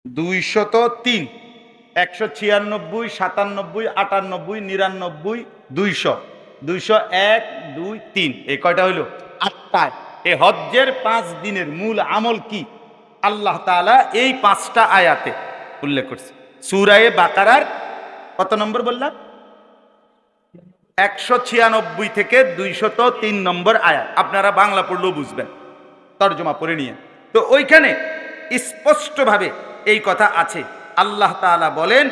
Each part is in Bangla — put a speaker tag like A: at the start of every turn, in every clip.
A: 203, 196, 97, 98, 99, 200, 201, 2, 3, এই কয়টা হইল? 8টায়। এই হজ্জের 5 দিনের মূল আমল কি আল্লাহ তাআলা এই 5টা আয়াতে উল্লেখ করছে। সূরা বাকারার কত নম্বর বললাম? 196 থেকে 203 নম্বর আয়াত। আপনারা বাংলা পড়লেও বুঝবেন, তরজমা পড়ে নিয়ে। তো ওইখানে স্পষ্টভাবে এই কথা আছে। আল্লাহ তাআলা বলেন,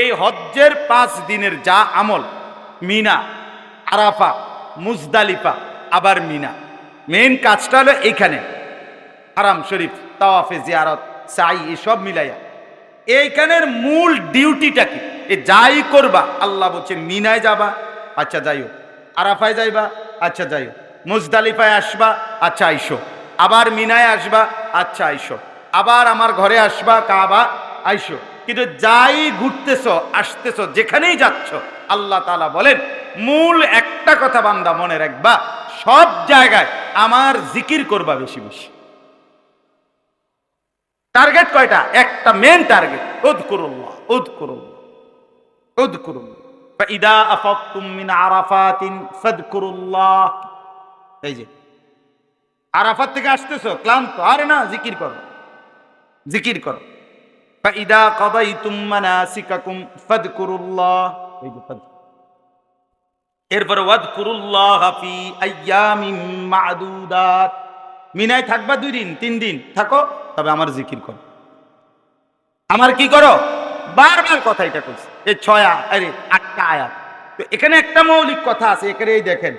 A: এই হজ্জের 5 দিনের যা আমল, মিনা, আরাফা, মুজদালিফা, আবার মিনা, মেইন কাজটা হলো এইখানে হারাম শরীফ, তাওয়াফে জিয়ারত, সাই, এসব মিলাইয়া এইখানের মূল ডিউটিটা কি? এ যাই করবা, আল্লাহ বলছে মিনায় যাবা, আচ্ছা যাইও, আরাফায় যাইবা, আচ্ছা যাইও, মুজদালিফায় আসবা, আচ্ছা আইসো, আবার মিনায় আসবা, আচ্ছা আইসো, আবার আমার ঘরে আসবা, কাবা আইসো। কিন্তু যাই ঘুরতেছো, আসতেছো, যেখানেই যাচ্ছ, আল্লাহ তাআলা বলেন মূল একটা কথা বান্দা মনে রাখবা, সব জায়গায় আমার জিকির করবা বেশি বেশি। টার্গেট কয়টা? একটা মেন টার্গেট, উযকুরুল্লাহ, উযকুরুল্লাহ, উযকুরুল্লাহ। ফাইদা আফাকতুম মিন আরাফাতিন ফাযকুরুল্লাহ। এই যে আরাফাত থেকে আসতেছো ক্লান্ত, আরে না, জিকির করো, জিকির করো। ফাইদা কাদাইতুম মানাসিকাকুম ফাযকুরুল্লাহ। এই যে এরপরে ওয়াযকুরুল্লাহ ফি আইয়ামিন মা'দুদাত। মিনায় থাকবা 2 দিন 3 দিন থাকো, তবে আমার জিকির করো, আমার কি করো, বারবার কথা এটা করছে। এই 8টা আয়াত। তো এখানে একটা মৌলিক কথা আছে, এখানে এই দেখেন,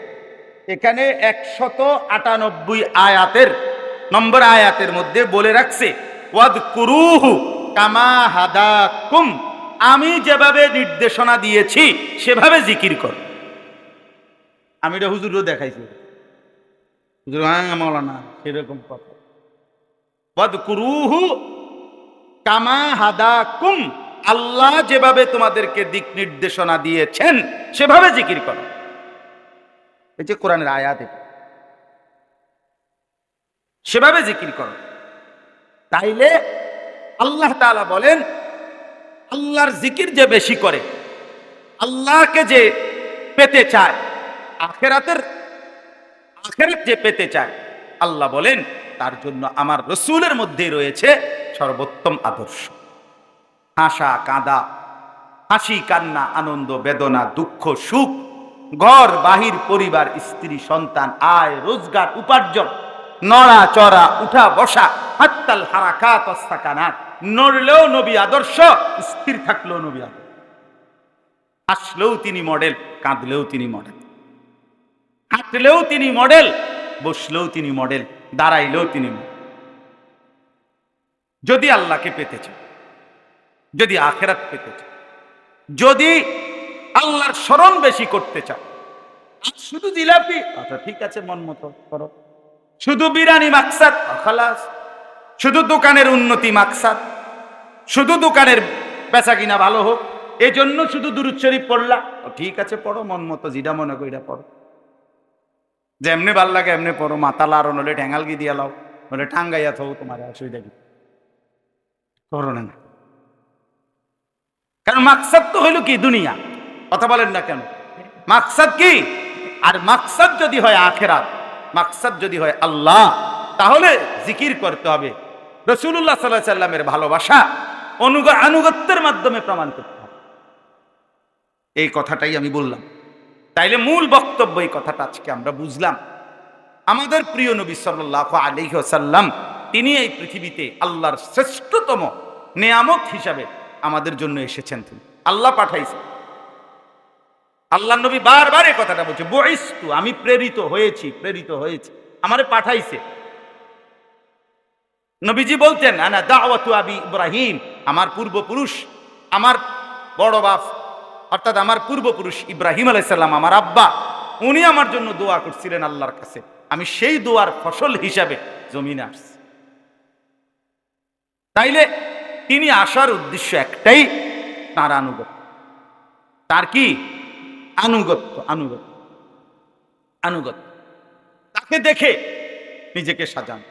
A: এখানে 198 আয়াতের নম্বর আয়াতের মধ্যে বলে রাখছে ওয়াযকুরুহু কামা হাদাকুম, আমি যেভাবে নির্দেশনা দিয়েছি সেভাবে জিকির কর। আমি এটা হুজুরও দেখাইছি, হুজুর হ্যাঁ মাওলানা সেরকম কথা। ওয়াযকুরুহু কামা হাদাকুম, আল্লাহ যেভাবে তোমাদেরকে দিক নির্দেশনা দিয়েছেন সেভাবে জিকির করো। এই যে কোরআনের আয়াত, এটা সেভাবে জিকির করো। তাইলে আল্লাহ তাআলা বলেন, আল্লাহর জিকির যে বেশি করে, আল্লাহকে যে পেতে চায়, আখেরাত যে পেতে চায়, আল্লাহ বলেন তার জন্য আমার রসূলের মধ্যে রয়েছে সর্বোত্তম আদর্শ। হাসা কাঁদা, হাসি কান্না, আনন্দ বেদনা, দুঃখ সুখ, ঘর বাহির, পরিবার, স্ত্রী সন্তান, আয় রোজগার, উপার্জন, নড়া চড়া, উঠা বসা, হাত্তাল হারাকাত ওয়াসসাকানাত, নড়লেও নবী আদর্শ, স্থির থাকলেও নবী আদর্শ, হাসলেও তিনি মডেল, কাঁদলেও তিনি মডেল, হাঁটলেও তিনি মডেল, বসলেও তিনি মডেল, দাঁড়াইলেও তিনি মডেল। যদি আল্লাহকে পেতে চায়, যদি আখেরাত পেতে চায়, যদি আল্লাহর স্মরণ বেশি করতে চাও, শুধু জিলাপি, আচ্ছা ঠিক আছে, মন মতো করো, শুধু বিরানি মাকসাদ, খালাস, শুধু দোকানের উন্নতি মাকসাদ, শুধু দোকানের বেচা কিনা ভালো হোক, এই জন্য শুধু দুরূদ শরীফ পড়লা, ঠিক আছে পড়ো, মন মতো যেটা মনে কইরা পড়ো, যেমনি ভাল লাগে এমনি পড়ো, মাথা লাড়ো, নলে ঠ্যাঙ্গালগি দিয়া লাও, নলে টাঙ্গাইয়া থাও, তোমার অসুবিধা কি? করো না, কারণ মাকসাদ তো হইল কি? দুনিয়া। কথা বলেন না কেন? মাকসাদ কি? আর মাকসাদ যদি হয় আখেরাত, মাকসাদ যদি হয় আল্লাহ, তাহলে জিকির করতে হবে, রাসূলুল্লাহ সাল্লাল্লাহু আলাইহি সাল্লামের ভালোবাসা আনুগত্যের মাধ্যমে প্রমাণ করতে হবে। এই কথাটাই আমি বললাম। তাইলে মূল বক্তব্য এই কথাটা আজকে আমরা বুঝলাম। আমাদের প্রিয় নবী সাল্লাল্লাহু আলাইহি ওয়াসাল্লাম, তিনি এই পৃথিবীতে আল্লাহর শ্রেষ্ঠতম নেয়ামত হিসাবে আমাদের জন্য এসেছেন। তিনি আল্লাহ পাঠাইছেন। আল্লাহ নবী বারবার এই কথাটা বলছে, বুইস্তু, আমি প্রেরিত হয়েছি, প্রেরিত হয়েছি, আমারে পাঠাইছে। নবীজি বলতেন, আনা দাওয়াতু আবি ইব্রাহিম, আমার পূর্বপুরুষ, আমার বড় বাপ, অর্থাৎ আমার পূর্বপুরুষ ইব্রাহিম আলাইহিস সালাম, আমার আব্বা, উনি আমার জন্য দোয়া করছিলেন আল্লাহর কাছে, আমি সেই দোয়ার ফসল হিসাবে জমিনে আসছি। তাইলে তিনি আসার উদ্দেশ্য একটাই, তার আনুগত্য। তার কি? আনুগত্য, আনুগত্য, আনুগত্য। তাকে দেখে নিজেকে সাজান।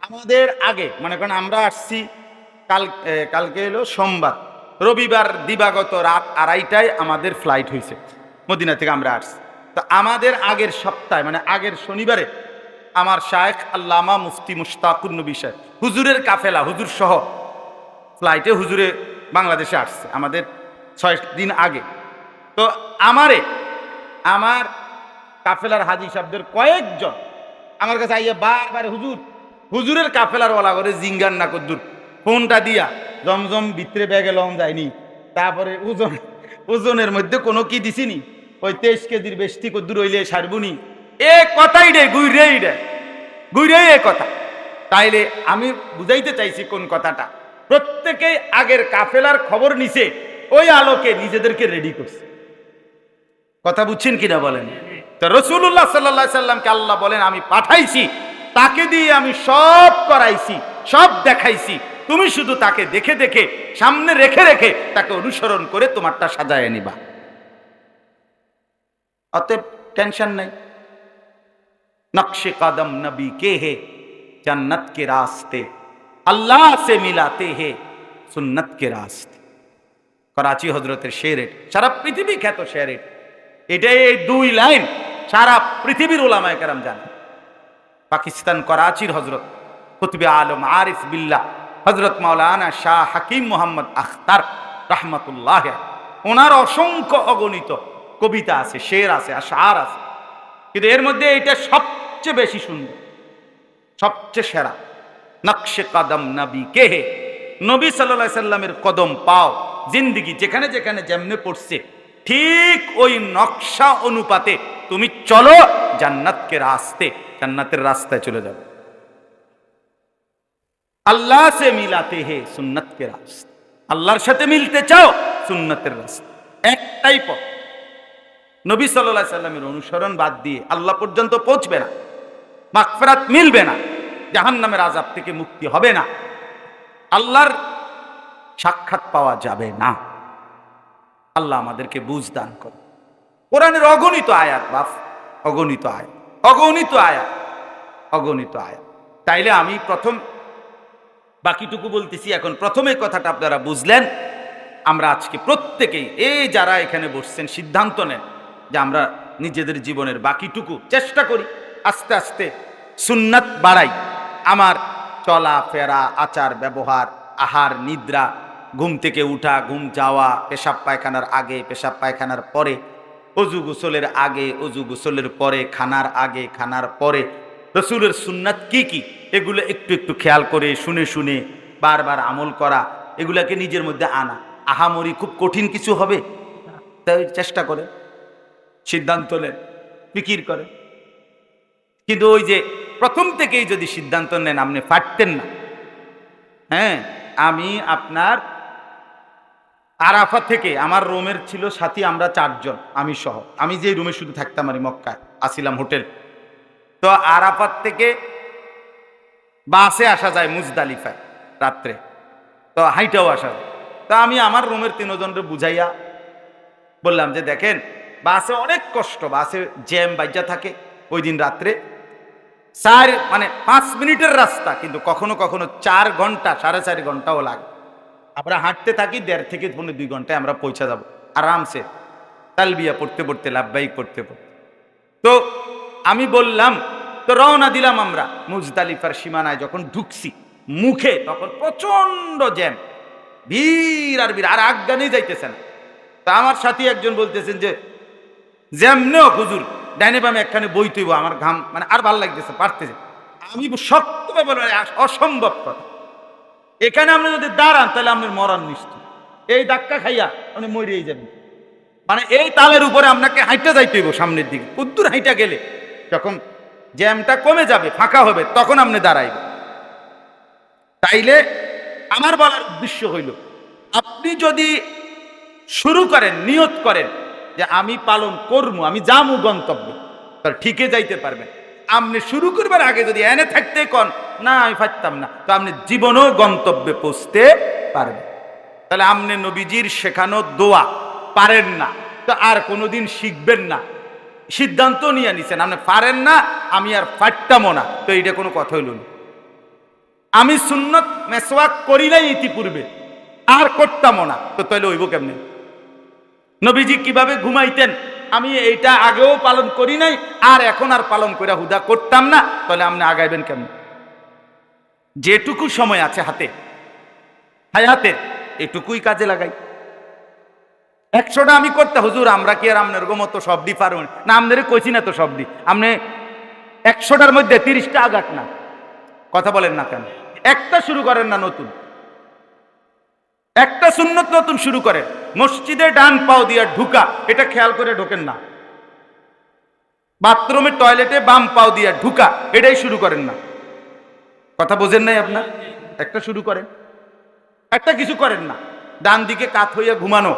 A: আমাদের আগে মনে করেন আমরা আসছি, কালকে এলো সোমবার, রবিবার দিবাগত রাত 2:30টায় আমাদের ফ্লাইট হয়েছে, মদিনা থেকে আমরা আসছি। তো আমাদের আগের সপ্তাহে মানে আগের শনিবারে আমার শায়েখ আল্লামা মুফতি মুশতাকুর নবী সাহেব হুজুরের কাফেলা হুজুর সহ ফ্লাইটে হুজুরে বাংলাদেশে আসছে আমাদের 6 দিন আগে। তো আমার কাফেলার হাজি সাহেবদের কয়েকজন আমার কাছে আইয়া বারবার হুজুরের কাফেলার ওলা করে জিঙ্গার না কদ্দুর ফোনটা দিয়া জমজম ভিতরে ব্যাগে লং যায়নি, তারপরে ওজনের মধ্যে কোনো কি দিছিনি, ওই 23 কেজির বেশি কদ্দুর হইলে সারবুনি, এ কথাই রে গুইরে এ কথা। তাইলে আমি বুঝাইতে চাইছি কোন কথাটা, প্রত্যেকেই আগের কাফেলার খবর নিছে, ওই আলোকে নিজেদেরকে রেডি করছে। কথা বুঝছেন কিনা বলেন? তো রাসূলুল্লাহ সাল্লাল্লাহু আলাইহি সাল্লামকে আল্লাহ বলেন আমি পাঠাইছি, তাকে দিয়ে আমি সব করাইছি, সব দেখাইছি, তুমি শুধু তাকে দেখে দেখে সামনে রেখে রেখে তাকে অনুসরণ করে তোমারটা সাজায় নিবা। অতএব টেনশন নাই। নকশে কদম নবী কে হে, जन्नत के रास्ते अल्लाह से मिलाते हैं सुन्नत के रास्ते। कराची हजरतेर शेर, सारा पृथ्वी ख्यात शेर, এটাই এই 2 লাইন সারা পৃথিবীর উলামায়ে কেরাম জানেন। পাকিস্তান করাচির হজরত কুতুবে আলম আরিফ বিল্লাহ হজরত মাওলানা শাহ হাকিম মোহাম্মদ আখতার রহমতুল্লাহ, ওনার অসংখ্য অগণিত কবিতা আছে, শের আছে, আশআর আছে, কিন্তু এর মধ্যে এটা সবচেয়ে বেশি সুন্দর, সবচেয়ে সেরা। নকশে কদম নবী কে হে, নবী সাল্লাল্লাহু আলাইহি সাল্লামের কদম পাও জিন্দেগি যেখানে যেখানে যেমনে পড়ছে ঠিক ওই নকশা অনুপাতে তুমি চলো, জান্নাতকে রাস্তে, জান্নাতের রাস্তায় চলে যাবে। আল্লাহ সে মিলাতে হে সুন্নত কে রাস্তা, আল্লাহর সাথে মিলতে চাও সুন্নতের রাস্তা, একটাই পথ। নবী সাল্লাল্লাহু আলাইহি সাল্লামের অনুসরণ বাদ দিয়ে আল্লাহ পর্যন্ত পৌঁছবে না, মাগফিরাত মিলবে না, জাহান্নামের আযাব থেকে মুক্তি হবে না, আল্লাহর সাক্ষাৎ পাওয়া যাবে না। আল্লাহ আমাদেরকে বুঝ দান করে। কোরআনের অগণিত আয়াত, বাপ অগণিত আয়াত, অগণিত আয়াত, অগণিত আয়াত। তাইলে আমি প্রথম বাকিটুকু বলতেছি, এখন প্রথমে কথাটা আপনারা বুঝলেন। আমরা আজকে প্রত্যেকেই এই যারা এখানে বসছেন সিদ্ধান্ত নেন যে আমরা নিজেদের জীবনের বাকিটুকু চেষ্টা করি আস্তে আস্তে সুন্নাত বাড়াই। আমার চলা ফেরা, আচার ব্যবহার, আহার নিদ্রা, ঘুম থেকে উঠা, ঘুম যাওয়া, পেশাব পায়খানার আগে, পেশাব পায়খানার পরে, অজু গোসলের আগে, অজু গোসলের পরে, খানার আগে, খানার পরে রসুলের সুন্নাত কি কি, এগুলো একটু একটু খেয়াল করে শুনে শুনে বারবার আমল করা, এগুলাকে নিজের মধ্যে আনা। আহামরি খুব কঠিন কিছু হবে, তাই চেষ্টা করে সিদ্ধান্ত নেন, ফিকির করে। কিন্তু ওই যে প্রথম থেকেই যদি সিদ্ধান্ত নেন আপনি পারতেন না। হ্যাঁ, আমি আপনার আরাফা থেকে, আমার রুমের ছিল সাথী, আমরা 4 জন, আমি সহ, আমি যে রুমে শুধু থাকতাম আর মক্কায় আসিলাম হোটেল। তো আরাফাত থেকে বাসে আসা যায় মুজদালিফায় রাত্রে, তো হাইটাও আসা যায়। তা আমি আমার রুমের 3 জনকে বুঝাইয়া বললাম যে দেখেন বাসে অনেক কষ্ট, বাসে জ্যাম বাজ্যা থাকে, ওই দিন রাত্রে 5 মিনিটের রাস্তা, কিন্তু কখনো কখনো 4 ঘন্টা 4.5 ঘন্টাও লাগে। আমরা হাঁটতে থাকি 1.5 থেকে 2 ঘন্টায় আমরা পৌঁছে যাব আরামসে, তালবিয়া পড়তে পড়তে, লাব্বাইক পড়তে পড়তে। তো আমি বললাম, তো রওনা দিলাম আমরা মুজদালিফার সীমানায়। যখন ঢুকছি মুখে তখন প্রচন্ড জ্যাম, ভিড় আর ভিড়, আর আজ্ঞানেই যাইতেছে না। তা আমার সাথী একজন বলতেছেন যে জ্যামনেও হুজুর ডাইনে বামে একখানে বই তৈব, আমার ঘাম আর ভাল লাগতেছে, পারতেছে। আমি শক্তভাবে বললাম অসম্ভব কথা, এখানে আপনি যদি দাঁড়ান তাহলে আপনার মরান নিশ্চিত, এই ধাক্কা খাইয়া আপনি মরিয়েই যাবেন। এই তালের উপরে আপনাকে হাইটা যাইতে হইব সামনের দিকে, উত্তর হাইটা গেলে যখন জ্যামটা কমে যাবে, ফাঁকা হবে, তখন আপনি দাঁড়াইবেন। তাইলে আমার বলার উদ্দেশ্য হইল, আপনি যদি শুরু করেন, নিয়ত করেন যে আমি পালন করবো, আমি যামু গন্তব্যে, তাহলে ঠিকই যাইতে পারবেন। আপনি শুরু করবার আগে যদি এনে থাকতে কন না আমি পারতাম না, তো আপনি জীবনেও গন্তব্যে পৌঁছতে পারবেন। তাহলে আপনি নবীজির শেখানো দোয়া পারেন না, তো আর কোনোদিন শিখবেন না। সিদ্ধান্ত নিয়ে নিছেন আপনি পারেন না, আমি আর পারতামও না, তো এইটা কোনো কথা হইল না। আমি সুন্নত মেসওয়াক করি নাই ইতিপূর্বে, আর করতামও না, তো তাহলে হইব কেমনে? নবীজি কিভাবে ঘুমাইতেন আমি এইটা আগেও পালন করি নাই, আর এখন আর পালন করে হুদা করতাম না, তাহলে আপনি আগাইবেন কেমন? যেটুকু সময় আছে হাতে হায়াতে এটুকুই কাজে লাগাই। 100টা আমি করতে, হুজুর আমরা কি আর আপনার মতো সবদি পারব না? আপনাদের কইছি না তো সবদি, আপনি 100টার মধ্যে 30টা আগাক না, কথা বলেন না কেন? একটা শুরু করেন না, নতুন একটা সুন্নত নতুন শুরু করেন। মসজিদে ডান পাও দিয়ে ঢুকা, এটা খেয়াল করে ঢোকেন না। বাথরুমে টয়লেটে বাম পাও দিয়ে ঢুকা, এটাই শুরু করেন না। কথা বোঝেন নাই আপনার? একটা শুরু করেন, একটা কিছু করেন না। ডান দিকে কাত হইয়া ঘুমানো,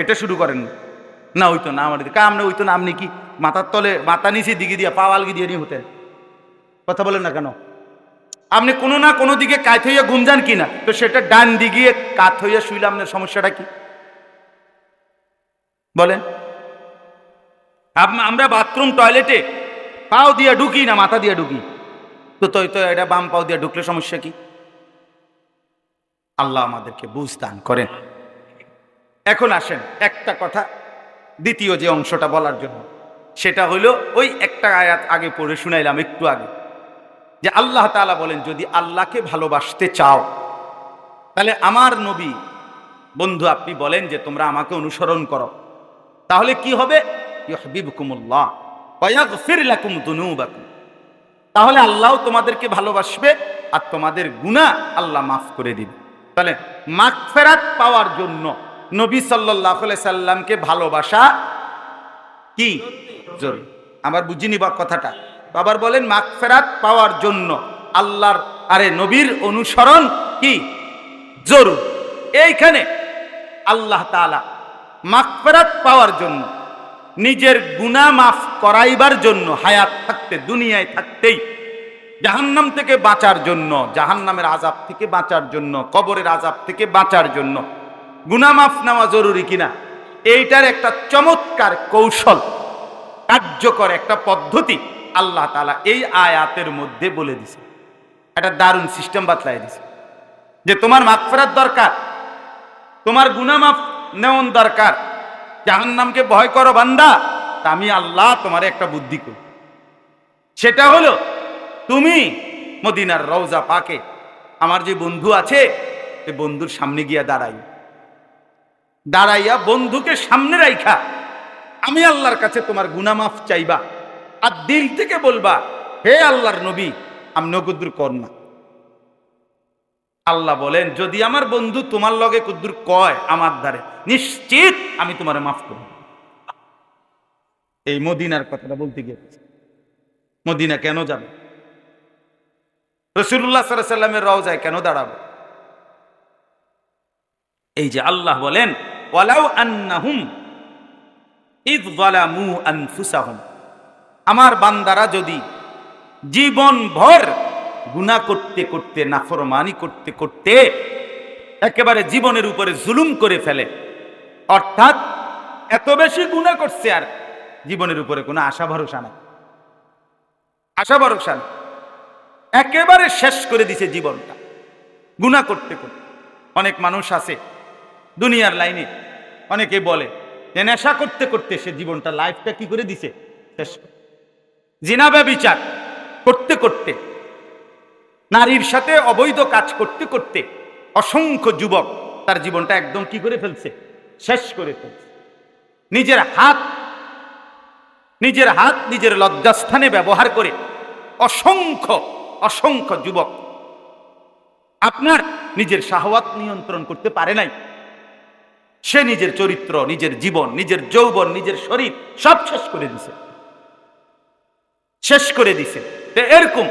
A: এটা শুরু করেন না। না হইতো না আমার দিকে, আপনি হইতো না, আপনি কি মাথার তলে মাথা নিচে দিকে দিয়া পা আলগি দিয়ে নিয়ে হতেন? কথা বলেন না কেন? আপনি কোনো না কোনো দিকে কাত হইয়া ঘুম যান কিনা, তো সেটা ডান দিকে কাত হইয়া শুইলে আপনার সমস্যাটা কি বলেন? আমরা বাথরুম টয়লেটে পাও দিয়ে ঢুকি না মাথা দিয়ে ঢুকি, তো এটা বাম পাও দিয়ে ঢুকলে সমস্যা কি? আল্লাহ আমাদেরকে বুঝ দান করেন। এখন আসেন একটা কথা দ্বিতীয় যে অংশটা বলার জন্য, সেটা হলো ওই একটা আয়াত আগে পড়ে শুনাইলাম একটু আগে, যে আল্লাহ তাআলা বলেন যদি আল্লাহকে ভালোবাসতে চাও তাহলে আমার নবী বন্ধু আপনি বলেন যে তোমরা আমাকে অনুসরণ করো, তাহলে কি হবে? ইউহিব্বুকুমুল্লাহ ওয়া ইয়াগফির লাকুম যুনুবাকুম, তাহলে আল্লাহ তোমাদেরকে ভালোবাসবে আর তোমাদের গুনাহ আল্লাহ মাফ করে দিবে। তাহলে মাগফিরাত পাওয়ার জন্য নবী সাল্লাল্লাহু আলাইহি সাল্লামকে ভালোবাসা কি জরুরি? আবার বুঝিনি বা কথাটা, আবার বলেন মাগফিরাত পাওয়ার জন্য আল্লাহর নবীর অনুসরণ কি জরুরি। এইখানে আল্লাহ তাআলা মাগফিরাত পাওয়ার জন্য, নিজের গুনাহ মাফ করাইবার জন্য, হায়াত থাকতে দুনিয়ায় থাকতেই জাহান্নাম থেকে বাঁচার জন্য, জাহান্নামের আযাব থেকে বাঁচার জন্য, কবরের আযাব থেকে বাঁচার জন্য গুনাহ মাফ নেওয়া জরুরি কিনা, এইটার একটা চমৎকার কৌশল, কার্যকর একটা পদ্ধতি আল্লাহ তাআলা এই আয়াতের মধ্যে বলে দিছে। একটা দারুণ সিস্টেম বাতলাই দিছে যে তোমার মাগফিরাত দরকার, তোমার গুনাহ মাফ নেওয়ার দরকার, জাহান্নামকে ভয় করো বান্দা, তা আমি আল্লাহ তোমার একটা বুদ্ধি করি। সেটা হলো তুমি মদিনার রওজা পাকে আমার যে বন্ধু আছে এই বন্ধুর সামনে গিয়া দাঁড়াইয়া বন্ধুকে সামনে রাইখা আমি আল্লাহর কাছে তোমার গুনাহ মাফ চাইবা, আর দিল থেকে বলবা হে আল্লাহর নবী আমি নকুদ্দুর কর না। আল্লাহ বলেন যদি আমার বন্ধু তোমার লগে কুদ্দুর কয় আমার দ্বারে, নিশ্চিত আমি তোমার মাফ করব। এই মদিনার কথাটা বলতে গিয়ে, মদিনা কেন যাবে? রাসূলুল্লাহ সাল্লাল্লাহু আলাইহি ওয়াসাল্লামের রওজায় কেন দাঁড়াবো? এই যে আল্লাহ বলেন ওয়ালাউ আন্নাহুম ইয যালামু আনফুসাহুম, আমার বান্দারা যদি জীবন ভর গুনাহ করতে করতে, নাফরমানি করতে করতে একেবারে জীবনের উপরে জুলুম করে ফেলে, অর্থাৎ এত বেশি গুনাহ করছে আর জীবনের উপরে কোনো আশা ভরসা নাই, একেবারে শেষ করে দিছে জীবনটা গুনাহ করতে করতে। অনেক মানুষ আছে দুনিয়ার লাইনে, অনেকে বলে যে নেশা করতে করতে সে জীবনটা, লাইফটা কি করে দিছে শেষ। জিনা ব্যভিচার করতে করতে, নারীর সাথে অবৈধ কাজ করতে করতে অসংখ্য যুবক তার জীবনটা একদম কি করে ফেলছে, শেষ করে ফেলছে। নিজের হাত নিজের লজ্জাস্থানে ব্যবহার করে অসংখ্য যুবক আপনার নিজের শাহওয়াত নিয়ন্ত্রণ করতে পারে নাই, সে নিজের চরিত্র, নিজের জীবন, নিজের যৌবন, নিজের শরীর সব শেষ করে দিছে। এরকম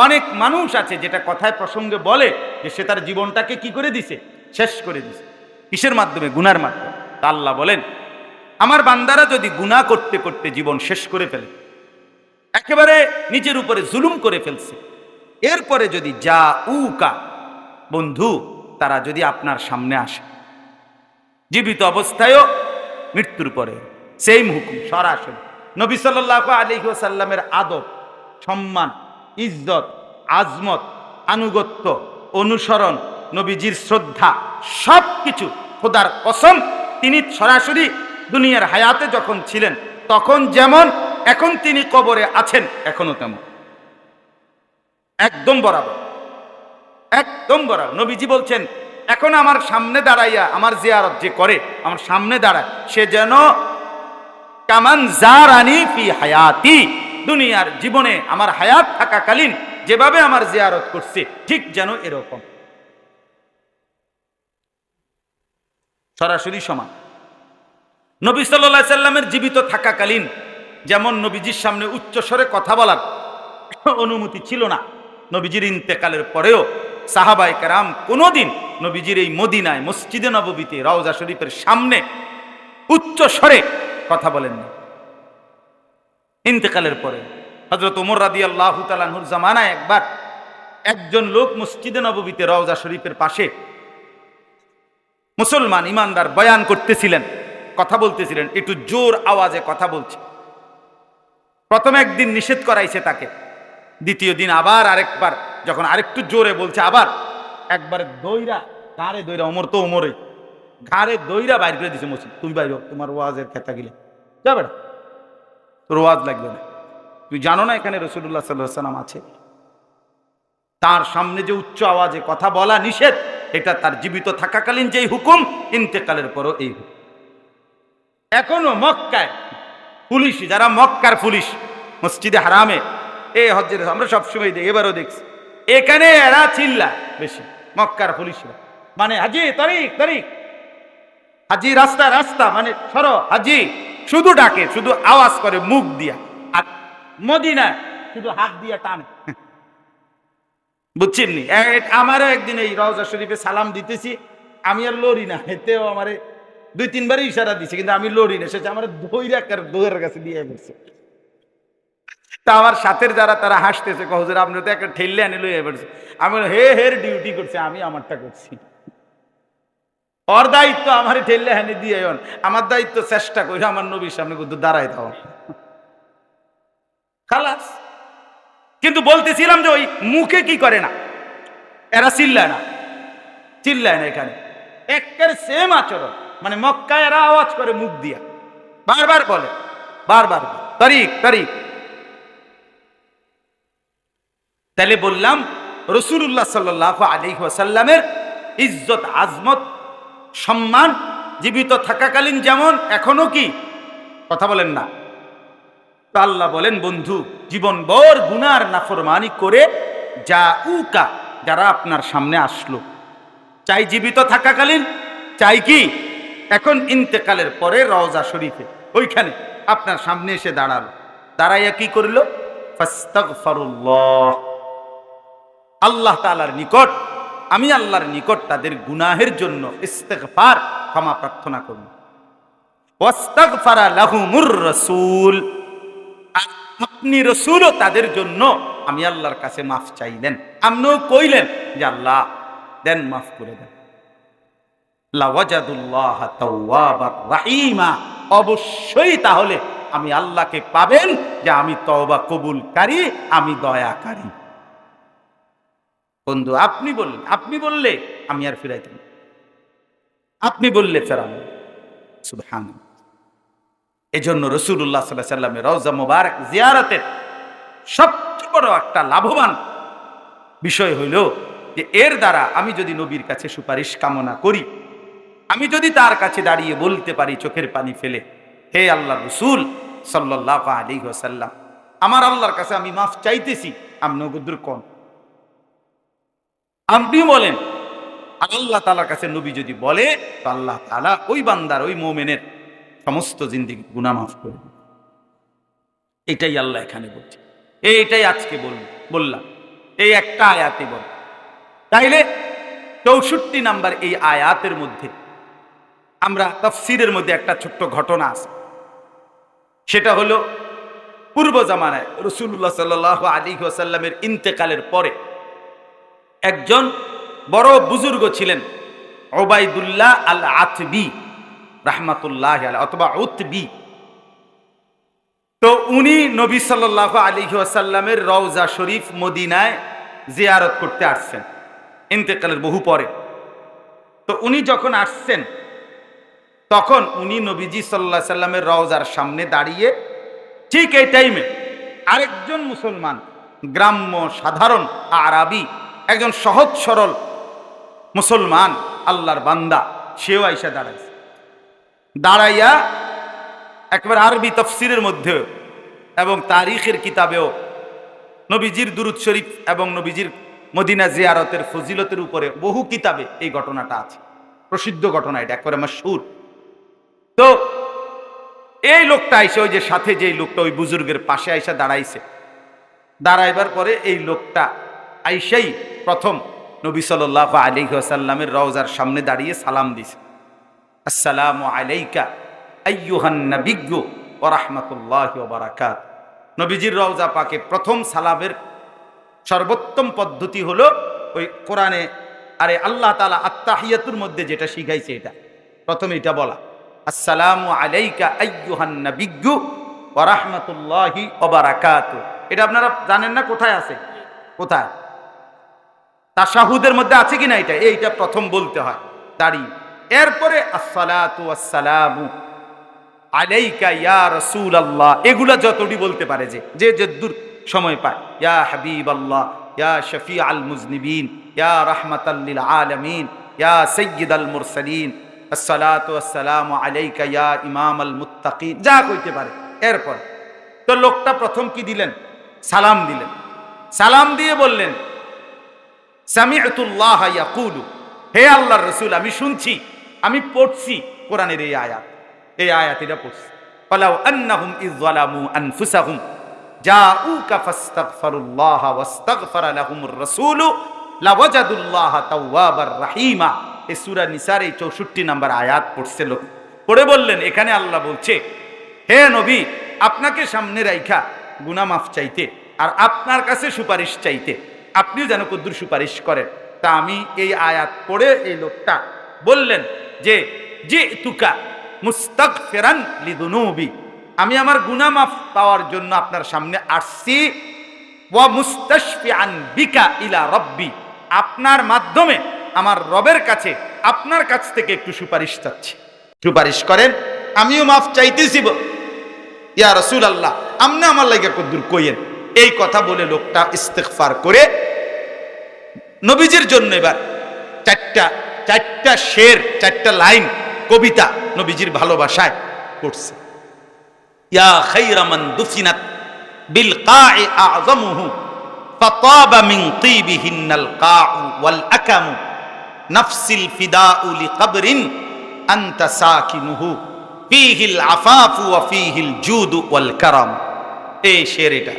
A: অনেক মানুষ আছে যেটা কথায় প্রসঙ্গে বলে যে সে তার জীবনটাকে কি করে দিছে, শেষ করে দিছে। কিসের মাধ্যমে? গুনার মাধ্যমে। আল্লাহ বলেন আমার বান্দারা যদি গুনাহ করতে করতে জীবন শেষ করে ফেলে, একেবারে নিজের উপরে জুলুম করে ফেলছে, এরপরে যদি জাউকা বন্ধু তারা যদি আপনার সামনে আসে, জীবিত অবস্থায়ও মৃত্যুর পরে, সেম হুকুম সরাসরি। নবী সাল্লাল্লাহু আলাইহি ওয়াসাল্লামের আদব, সম্মান, ইজ্জত, আজমত, আনুগত্য, অনুসরণ, নবীজির শ্রদ্ধা, সব কিছু খোদার কসম তিনি সরাসরি দুনিয়ার হায়াতে যখন ছিলেন তখন যেমন, এখন তিনি কবরে আছেন এখনো তেমন, একদম বরাবর, একদম বরাবর। নবীজি বলছেন, এখন আমার সামনে দাঁড়াইয়া আমার জিয়ারত যে করে, আমার সামনে দাঁড়ায়, সে যেন কামান জারানি ফি হায়াতি, দুনিয়ার জীবনে আমার হায়াত থাকাকালীন যেভাবে আমার জিয়ারত করছে ঠিক যেন এরকম, সরাসরি সমান। নবী সাল্লাল্লাহু আলাইহি সাল্লামের জীবিত থাকাকালীন যেমন নবীজির সামনে উচ্চস্বরে কথা বলার অনুমতি ছিল না, নবীজির ইন্তেকালের পরেও সাহাবায়ে কেরাম কোনোদিন নবীজির এই মদিনায় মসজিদে নববীতে রওজা শরীফের সামনে উচ্চস্বরে কথা বলেন না। ইন্তেকালের পরে হযরত ওমর রাদিয়াল্লাহু তাআলা আনহুর জামানায় একবার একজন লোক মসজিদে নববীতে রওজা শরীফের পাশে মুসলমান ইমানদার বয়ান করতেছিলেন, কথা বলতেছিলেন, একটু জোর আওয়াজে কথা বলছে। প্রথম একদিন নিষেধ করাইছে তাকে, দ্বিতীয় দিন আবার আরেকবার যখন আরেকটু জোরে বলছে, আবার একবার দইরা ঘাড়ে দইরা, ওমর তো ওমরে ঘাড়ে দইরা বাইর করে দিছে মসজিদ, তুই বাইর হ, তোমার ওয়াজের খেতা গিলে যাবে না, তোর ওয়াজ লাগবে না, তুই জানো না এখানে রাসূলুল্লাহ সাল্লাল্লাহু আলাইহি ওয়াসাল্লাম আছে। তার সামনে যে উচ্চ আওয়াজে কথা বলা নিষেধ, এটা তার জীবিত থাকাকালীন যেই হুকুম, ইন্তেকালের পরও এই হুকুম। এখনো মক্কায় পুলিশ, যারা মক্কার পুলিশ মসজিদে হারামে এই হজ্জের, আমরা সবসময় দেখি, এবারও দেখছি, এখানে এরা চিল্লা বেশি, মক্কার পুলিশরা, মানে হাজি তারিক তারিক, হাজি রাস্তা রাস্তা, মানে সরো হাজি, শুধু ডাকে, শুধু আওয়াজ করে মুখ দিয়া, আর মদিনায় শুধু হাত দিয়া টানে। বুঝছেন নি? আমারও একদিন এই রওজা শরীফে সালাম দিতেছি, আমি আর লড়ি না, এতেও আমারে 2-3 বারই ইশারা দিছে, কিন্তু আমি লড়ি না, সেটা আমার দৌড়ের কাছে দিয়ে গেছে। তা আমার সাথের যারা তারা হাসতেছে, হুজুর আপনি তো একটা ঠেললে আনি লইয়া পড়ছে। আমি হের ডিউটি করছে, আমি আমারটা করছি, ওর দায়িত্ব আমার ঠেললে হানি দিয়ে, আমার দায়িত্ব চেষ্টা করে আমার নবীর সামনে কিন্তু দাঁড়ায় দাও, খালাস। কিন্তু বলতেছিলাম যে ওই মুখে কি করে না, এরা চিল্লায় না, চিল্লায় না, এখানে একের সেম আচরণ, মানে মক্কায় এরা আওয়াজ করে মুখ দিয়া, বারবার বলে, বারবার তারিক তারিক। তাহলে বললাম রাসূলুল্লাহ সাল্লাল্লাহু আলাইহি ওয়াসাল্লামের ইজ্জত আজমত সম্মান জীবিত থাকাকালীন যেমন এখনো কি, কথা বলেন না। আল্লাহ বলেন, বন্ধু জীবনভর গুনার নাফরমানি করে যা উকা, যারা আপনার সামনে আসলো, চাই জীবিত থাকাকালীন, চাই কি এখন ইন্তেকালের পরে রওজা শরীফে ওইখানে আপনার সামনে এসে দাঁড়ালো, দাঁড়াইয়া কি করলো, ফাস্তাগফিরুল্লাহ, আল্লাহ তাআলার নিকট, আমি আল্লাহর নিকট তাদের গুনাহের জন্য ইস্তেগফার, ক্ষমা প্রার্থনা করব। ওয়াস্তাগফারা লাহুমুর রাসূল, আপনি রাসূলও তাদের জন্য আমি আল্লাহর কাছে মাফ চাইলেন, আপনিও কইলেন যে আল্লাহ দেন, মাফ করে দেন। লাওয়াজাদুল্লাহ তাওয়াবার রাহিমা, অবশ্যই তাহলে আমি আল্লাহকে পাবেন যে আমি তওবা কবুলকারী, আমি দয়াকারী। বন্ধু আপনি বললেন, আপনি বললে আমি আর ফিরাইতাম, আপনি বললে ফেরানো, সুবহানাল্লাহ। এজন্য রাসূলুল্লাহ সাল্লাল্লাহু আলাইহি ওয়াসাল্লামের রওজা মুবারক জিয়ারতের সবচেয়ে বড় একটা লাভবান বিষয় হইল যে এর দ্বারা আমি যদি নবীর কাছে সুপারিশ কামনা করি, আমি যদি তার কাছে দাঁড়িয়ে বলতে পারি চোখের পানি ফেলে, হে আল্লাহর রাসূল সাল্লাল্লাহু আলাইহি ওয়াসাল্লাম, আমার আল্লাহর কাছে আমি মাফ চাইতেছি, আপনি গুদুর কোন, আপনি বলেন, আল্লাহ তাআলার কাছে নবী যদি বলে, তো আল্লাহ তাআলা ওই বান্দার, ওই মুমিনের সমস্ত জিন্দেগি গুনাহ মাফ করে দেন। এটাই আল্লাহ এখানে বলছে, এইটাই আজকে বললাম, এই একটা আয়াতে বল। তাইলে 64 নাম্বার এই আয়াতের মধ্যে আমরা তাফসীরের মধ্যে একটা ছোট্ট ঘটনা আছে, সেটা হলো পূর্ব জামানায় রাসূলুল্লাহ সাল্লাল্লাহু আলাইহি ওয়াসাল্লামের ইন্তেকালের পরে একজন বড় বুজুর্গ ছিলেন, উবাইদুল্লাহ আল আতবী রাহমাতুল্লাহি আলাইহি, অথবা উতবী। তো উনি নবী সাল্লাল্লাহু আলাইহি ওয়াসাল্লামের রওজা শরীফ মদিনায় জিয়ারত করতে আসছেন। ইন্তেকালের বহু পরে। তো উনি যখন আসছেন তখন উনি নবীজি সাল্লাল্লাহু আলাইহি সাল্লামের রওজার সামনে দাঁড়িয়ে, ঠিক এই টাইমে আরেকজন মুসলমান, গ্রাম্য সাধারণ আরাবি, একজন সহজ সরল মুসলমান আল্লাহর বান্দা, সেও আইসা দাঁড়াইছে। দাঁড়াইয়া একবার আরবি তাফসীরের মধ্যে এবং তারিখের কিতাবেও নবীজির দুরূদ শরীফ এবং নবীজির মদিনা জিয়ারতের ফজিলতের উপরে বহু কিতাবে এই ঘটনাটা আছে, প্রসিদ্ধ ঘটনা, এটা একবারে মাশহুর। তো এই লোকটা আইসে, ওই যে সাথে যেই লোকটা ওই বুজুর্গের পাশে আইসা দাঁড়াইছে, দাঁড়াইবার পরে এই লোকটা আইসাই প্রথম নবী সাল্লাল্লাহু আলাইহি ওয়াসাল্লামের রওজার সামনে দাঁড়িয়ে সালাম দিছে, আসসালামু আলাইকা আইয়ুহান নাবিয়্যু ওয়া রাহমাতুল্লাহি ওয়া বারাকাতুহু। নবীজির রওজা পাকে প্রথম সালামের সর্বোত্তম পদ্ধতি হলো ওই কোরআনে, আরে আল্লাহ তাআলা আত্তাহিয়াতুর মধ্যে যেটা শিখাইছে, এটা প্রথমে এটা বলা, আসসালামু আলাইকা আইয়ুহান নাবিয়্যু ওয়া রাহমাতুল্লাহি ওয়া বারাকাতুহু। এটা আপনারা জানেন না কোথায় আছে? কোথায়? তাশাহুদের মধ্যে আছে কিনা? এইটা প্রথম বলতে হয় দাঁড়িয়ে। এরপরে আসসালাতু ওয়াসসালামু আলাইকা ইয়া রাসূলুল্লাহ, এগুলা যতটি বলতে পারে যে যদ্দুর সময় পায়, ইয়া হাবিবাল্লাহ, ইয়া শফিআল মুজনিবিন, ইয়া রাহমাতাল লিল আলামিন, ইয়া সাইয়্যিদাল মুরসালিন, আসসালাতু ওয়াসসালামু আলাইকা ইয়া ইমামাল মুত্তাকিন, যা কইতে পারে। এরপর তো লোকটা প্রথম কি দিলেন? সালাম দিলেন। সালাম দিয়ে বললেন, সামি'তুল্লাহ ইয়াকুলু, হে আল্লাহর রাসূল, আমি শুনছি, আমি পড়ছি কোরআনের এই আয়াত, এটা পড়ছি, ফালাউ আন্নাহুম ইয যালামু আনফুসাহুম জাউকা ফাস্তাগফিরুল্লাহ ওয়াস্তাগফারা লাহুমুর রাসূলু লাওয়াজাদুল্লাহা তাওয়াবার রাহিমা। এই সূরা নিসার এই 64 নম্বর আয়াত পড়ছে লোক, পড়ে বললেন, এখানে আল্লাহ বলছে, হে নবী, আপনাকে সামনে রাইখা গুনাহ মাফ চাইতে আর আপনার কাছে সুপারিশ চাইতে, আপনিও যেন কদ্দুর সুপারিশ করেন। তা আমি এই আয়াত পড়ে এই লোকটা বললেন যে জিতুকা মুস্তাগফিরান লিযুনুবি, আমি আমার গুনাহ মাফ পাওয়ার জন্য আপনার সামনে আসছি, ওয়া মুস্তাশফিআন বিকা ইলা রাব্বি, আপনার মাধ্যমে আমার রবের কাছে, আপনার কাছ থেকে একটু সুপারিশ চাচ্ছি, সুপারিশ করেন, আমিও মাফ চাইতেছি ইয়া রাসূলুল্লাহ, আপনি আমার লাগি কদ্দুর কইয়েন। এই কথা বলে লোকটা ইস্তিগফার করে নবীজির জন্য এবার চারটা শের, 4টা লাইন কবিতা নবীজির ভালোবাসায় পড়ছে। ইয়া খায়রা মান দুফিনাত বিল কা'i আ'যামুহু ফাতাবা মিন তিবিহিন্নাল কা'উ ওয়াল আকামু নাফসিল ফিদাউ লিকবরিন আনতা সাকিনুহু ফীহিল আফাফু ওয়া ফীহিল জুদু ওয়াল কারাম। এই শের, এটা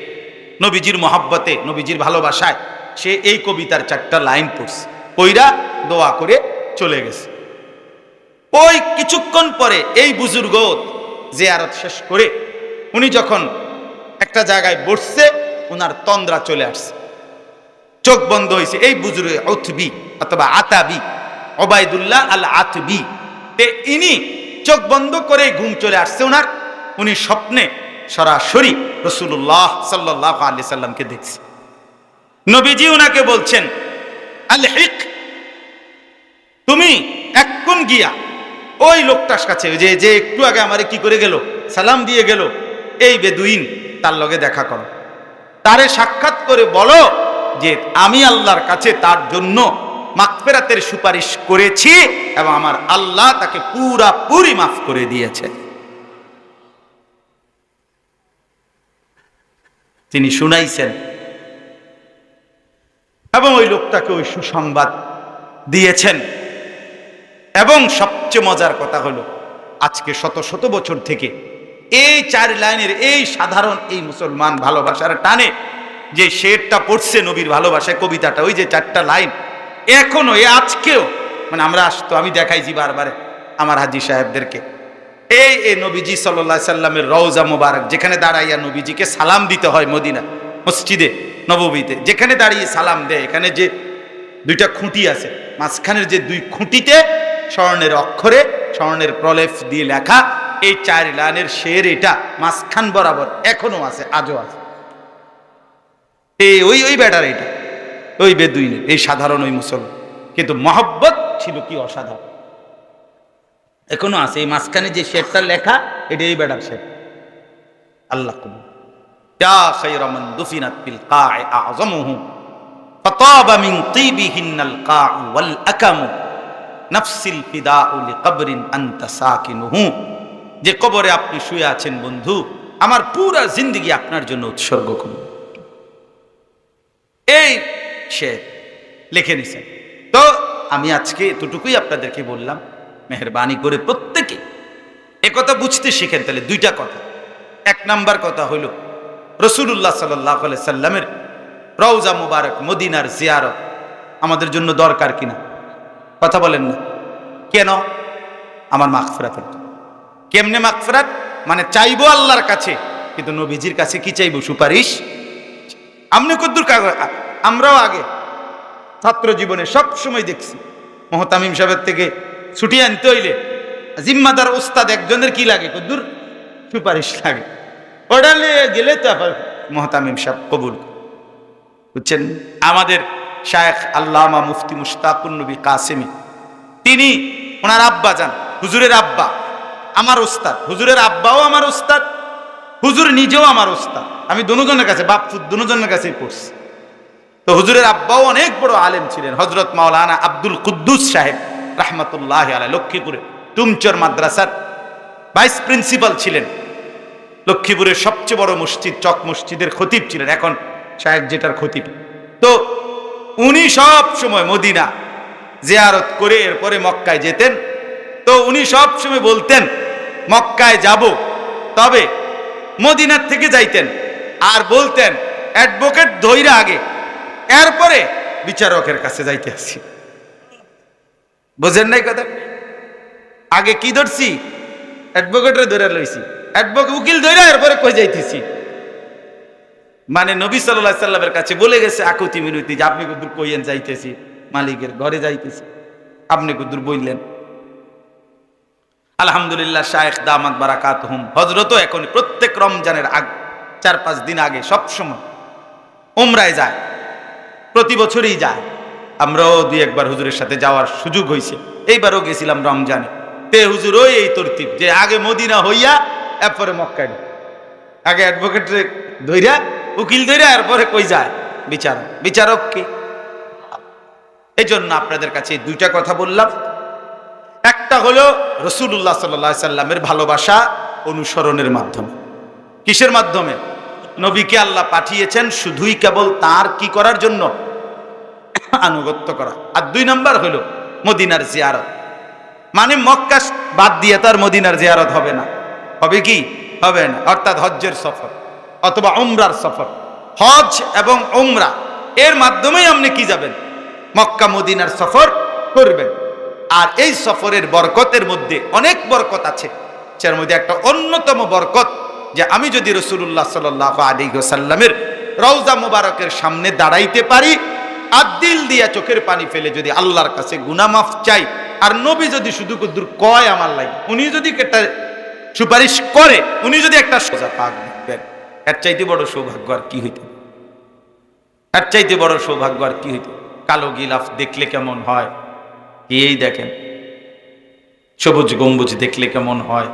A: নবীজির মহব্বতে, নবীজির ভালোবাসায় সে এই কবিতার 4টা লাইন পড়ছে, পইরা দোয়া করে চলে গেছে। ওই কিছুক্ষণ পরে এই বুজুর্গ জিয়ারত শেষ করে উনি যখন একটা জায়গায় বসছে, ওনার তন্দ্রা চলে আসছে, চোখ বন্ধ হয়েছে। এই বুজুর্গ উতবি অথবা আতাবি, ওবায়দুল্লাহ আল আতবি, ইনি চোখ বন্ধ করে ঘুম চলে আসছে ওনার। উনি স্বপ্নে সরাসরি রাসূলুল্লাহ সাল্লাল্লাহু আলাইহি সাল্লামকে দেখছে। নবীজি উনাকে বলছেন, আলহিক, তুমি এক্ষুন গিয়া ওই লোকটার কাছে, যে একটু আগে আমারে কি করে গেল, সালাম দিয়ে গেল, এই বেদুইন, তার লগে দেখা করো, তারে সাক্ষাৎ করে বলো যে আমি আল্লাহর কাছে তার জন্য মাগফিরাতের সুপারিশ করেছি এবং আমার আল্লাহ তাকে পুরাপুরি মাফ করে দিয়েছে। তিনি শুনাইছেন এবং ওই লোকটাকে ওই সুসংবাদ দিয়েছেন। এবং সবচেয়ে মজার কথা হলো, আজকে শত শত বছর থেকে এই 4 লাইনের এই সাধারণ এই মুসলমান ভালোবাসার টানে যে শেরটা পড়ছে নবীর ভালোবাসায়, কবিতাটা, ওই যে 4টা লাইন, এখনো আজকেও, মানে আমরা আসতো, আমি দেখাইছি বারবার আমার হাজী সাহেবদেরকে, এই নবীজি সাল্লাল্লাহু আলাইহি সাল্লামের রওজা মুবারক, যেখানে দাঁড়াইয়া নবীজিকে সালাম দিতে হয়, মদিনা মসজিদে নববীতে যেখানে দাঁড়িয়ে সালাম দেয়, এখানে যে 2টা খুঁটি আছে, মাঝখানের যে 2 খুঁটিতে স্বর্ণের অক্ষরে, স্বর্ণের প্রলেপ দিয়ে লেখা এই 4 লাইনের শের, এটা মাঝখান বরাবর এখনো আছে, আজও আছে। ওই বেটার, এটা ওই বেদুইনের, এই সাধারণ ওই মুসলমান। কিন্তু মহব্বত ছিল কি অসাধারণ। এখনো আছে এই মাঝখানে যে শেরটা লেখা, এটা এই বেড়ার শের। আল্লাহ কবুল। ইয়া খায়রা মান দুফিনাত ফিল কা'i আ'যামুহু ফাতাবা মিন তিবিহিন্নাল কা'উ ওয়াল আকামু নাফসিল ফিদাউ লিকবরিন আনতা সাকিনুহু। যে কবরে আপনি শুয়ে আছেন বন্ধু, আমার পুরা জিন্দেগি আপনার জন্য উৎসর্গ করব। এই শের লিখে নিছেন। তো আমি আজকে এতটুকুই আপনাদেরকে বললাম, মেহেরবানি করে প্রত্যেকে একথা বুঝতে শিখেন। তাহলে দুইটা কথা। এক নাম্বার কথা হলো রাসূলুল্লাহ সাল্লাল্লাহু আলাইহি সাল্লামের রওজা মুবারক মদিনার জিয়ারত আমাদের জন্য দরকার কিনা? কথা বলেন না কেন? আমার মাগফিরাতের। কেমনে মাগফিরাত? মানে চাইবো আল্লাহর কাছে, কিন্তু নবীজির কাছে কি চাইবো? সুপারিশ। আমনে কদ্দুর আমরাও আগে ছাত্র জীবনে সব সময় দেখছি মুহতামিম সাহেবের থেকে ছুটি আনতে হইলে জিম্মাদার ওস্তাদ একজনের কি লাগে? কদ্দুর সুপারিশ লাগে। ওটা গেলে তো আবার মুহতামিম সাহেব কবুল। বুঝছেন? আমাদের শায়েখ আল্লামা মুফতি মুশতাকুন নবী কাসেমি, তিনি ওনার আব্বা যান, হুজুরের আব্বা আমার ওস্তাদ, হুজুরের আব্বাও আমার ওস্তাদ, হুজুর নিজেও আমার ওস্তাদ। আমি দুজনের কাছে বাপফুদ দুজনের কাছেই পড়ছি। তো হুজুরের আব্বাও অনেক বড় আলেম ছিলেন, হযরত মাওলানা আব্দুল কুদ্দুস সাহেব রাহমাতুল্লাহি আলাইহি, লক্ষ্মীপুরে টুমচর মাদ্রাসার ভাইস প্রিন্সিপাল ছিলেন। লক্ষ্মীপুরের সবচেয়ে বড় মসজিদ চক মসজিদের খতিব ছিলেন, এখন শায়েখ যেটার খতিব। তো উনি সব সময় মদিনা জিয়ারত করে এরপরে মক্কায় যেতেন। তো উনি সব সময় বলতেন মক্কায় যাব, তবে মদিনার থেকে যাইতেন আর বলতেন অ্যাডভোকেট ধইরা আগে, এরপরে বিচারকের কাছে যাইতে আসছি। বোঝেন নাই কথা? আগে কি ধরছি? অ্যাডভোকেটরে ধরে লইছি, অ্যাডভোকেট উকিল ধইরা এরপরে কই যাইতেছি। মানে নবী সাল্লাল্লাহু আলাইহি সাল্লামের কাছে বলে গেছে আকুতি মিনতি যে আপনি কদ্দুর কইয়েন যাইতেছি, মালিকের ঘরে যাইতেছি, আপনি কদ্দুর বললেন। আলহামদুলিল্লাহ, শায়েখ দামাত বারাকাতুহুম হযরতও এখন প্রত্যেক রমজানের 4-5 দিন আগে সব সময় উমরায় যায়, প্রতি বছরই যায়। আমরাও 2-1 বার হুজুরের সাথে যাওয়ার সুযোগ হয়েছে, এইবারও গেছিলাম রমজানে। তে হুজুর ওই এই তরতিব যে আগে মদিনা হইয়া এরপরে মক্কায়, আগে অ্যাডভোকেট ধইরা উকিল ধইরা এরপরে কই যায় বিচারক। বিচারক কি? এই জন্য আপনাদের কাছে দুইটা কথা বললাম। একটা হলো রাসূলুল্লাহ সাল্লাল্লাহু আলাইহি সাল্লামের ভালোবাসা অনুসরণের মাধ্যমে। কিসের মাধ্যমে? নবীকে আল্লাহ পাঠিয়েছেন শুধুই কেবল তার কি করার জন্য? আনুগত্য করা। আর 2 নাম্বার হলো মদিনার জিয়ারত। মানে মক্কা বাদ দিয়ে তার মদিনার জিয়ারত হবে না। হবে কি? হবে না। অর্থাৎ হজ্জের সফর অথবা উমরার সফর। হজ এবং উমরা এর মাধ্যমেই আপনি কি যাবেন? মক্কা মদিনার সফর করবেন। আর এই সফরের বরকতের মধ্যে অনেক বরকত আছে। যার মধ্যে একটা অন্যতম বরকত যে আমি যদি রাসূলুল্লাহ সাল্লাল্লাহু আলাইহি ওয়াসাল্লামের রওজা মুবারকের সামনে দাঁড়াইতে পারি আর দিল দিয়া চোখের পানি ফেলে যদি আল্লাহর কাছে গুনাহ মাফ চাই, আর নবী যদি শুধু কুদুর কয় আমার লাগে, উনি যদি একটা সুপারিশ করে, উনি যদি একটা সোজা পাক দেন, এর চাইতে বড় সৌভাগ্য আর কি হইতে? এর চাইতে বড় সৌভাগ্য আর কি হইতে? কালো গিলাফ দেখলে কেমন হয় এই দেখেন, সবুজ গম্বুজ দেখলে কেমন হয়